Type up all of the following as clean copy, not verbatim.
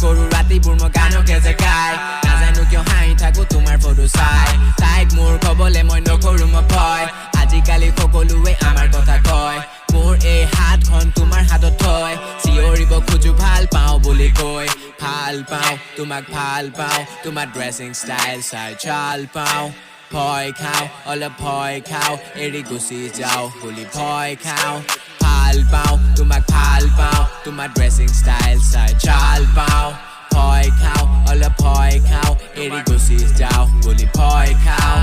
কৰো ৰাতিবোৰ মই গানকে জেগাই নাজানো কিয় হাঁহি থাকো তোমাৰ ফটো চাই তাইক মোৰ কবলে মই নকৰো মই ভয় আজিকালি সকলোৱে আমাৰ কথা কয় মোৰ এই হাতখন তোমাৰ হাতত থৈ চিঞৰিব খোজো ভাল পাওঁ বুলি কৈ ভাল পাওঁ তোমাক ভাল পাওঁ তোমাৰ ড্ৰেছিং ষ্টাইল চাই চাল পাওঁ ভয় খাওঁ অলপ ভয় খাওঁ এৰি গুচি যাওঁ বুলি ভয় খাওঁ ভাল পাওঁ তোমাক ভাল পাওঁ তোমাৰ ড্ৰেছিং ষ্টাইল চাই চাল পাওঁ ভয় খাওঁ অলপ ভয় খাওঁ এৰি গুচি যাওঁ বুলি ভয় খাওঁ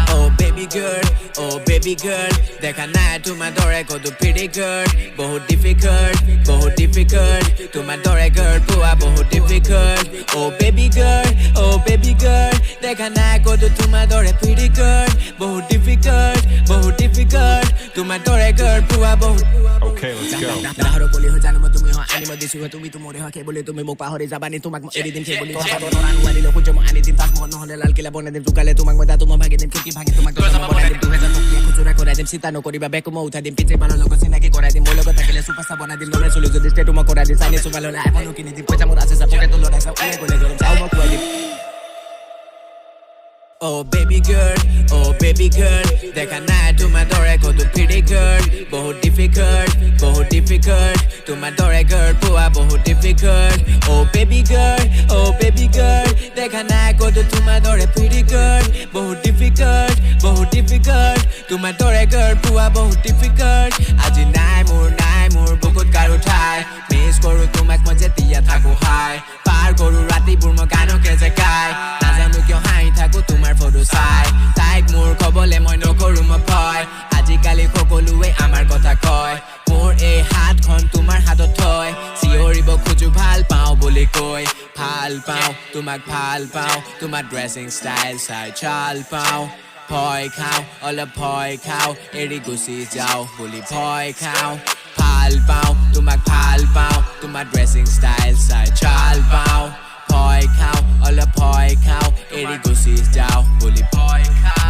Oh baby girl দেখা নাই তোমাৰ দৰে কতো pretty girl বহুত difficult তোমাৰ দৰে girl পোৱা বহুত difficult Oh baby girl দেখা নাই কতো তোমাৰ দৰে pretty girl বহুত difficult তোমাৰ দৰে girl পোৱা বহুত Okay, let's go. নাহৰ কলি হৈ জানো তুমি হয় আনিব দিছো তুমি মোৰে হয় বুলি তুমি মোক পাহৰি যাবানি তোমাক এৰি দিম সেই বুলি তোৰা নোৱাৰি লও খুজো মই আনি দিম তাক মন নহলে লাল কিলা বনাই দিম তুকালে তোমাক মই দাতো মই ভাগি দিম কি ভাগি তোমাক তো বনাই দিম 2000 টকা খুচুৰা কৰাই দিম চিন্তা নকৰিবা বেক মই উঠাই দিম পিছে বালৰ লগত চিনাকি কৰাই দিম মোৰ লগত থাকিলে সুপাৰষ্টাৰ বনাই দিম নলে চলি যদি ষ্টেটো মই কৰাই দিম চাইনি সুপাৰ হলে আইফোন কিনি দিম পইচা মোৰ আছে পকেট লৰাই চাও ওলাই গলে গৰম চাও মই খুৱাই দিম Oh baby girl দেখা নাই তোমাৰ দৰে কতো pretty girl বহুত difficult তোমাৰ দৰে girl পোৱা বহুত difficult Oh baby girl দেখা নাই কতো তোমাৰ দৰে pretty girl বহুত difficult তোমাৰ দৰে girl পোৱা বহুত difficult আজি নাই মোৰ বুকুত কাৰো ঠাই মিছ কৰো তোমাক মই যেতিয়া থাকো হাই পাৰ কৰো ৰাতিবোৰ মই গানকে জেগাই নাজানো কিয় হাঁহি থাকো তোমাৰ ফটো চাই তাইক মোৰ কবলে মই নকৰো মই ভয় আজিকালি সকলোৱে আমাৰ কথা কয় মোৰ এই হাতখন তোমাৰ হাতত থৈ চিঞৰিব খোজো ভাল পাওঁ বুলি কৈ ভাল পাওঁ তোমাক ভাল পাওঁ তোমাৰ ড্ৰেছিং ষ্টাইল চাই চাল পাওঁ ভয় খাওঁ অলপ ভয় খাওঁ এৰি গুচি যাওঁ বুলি ভয় খাওঁ ভাল পাওঁ তোমাক ভাল পাওঁ তোমাৰ ড্ৰেছিং ষ্টাইল চাই চাল পাওঁ ভয় খাওঁ অলপ ভয় খাওঁ এৰি গুচি যাওঁ বুলি ভয় খাওঁ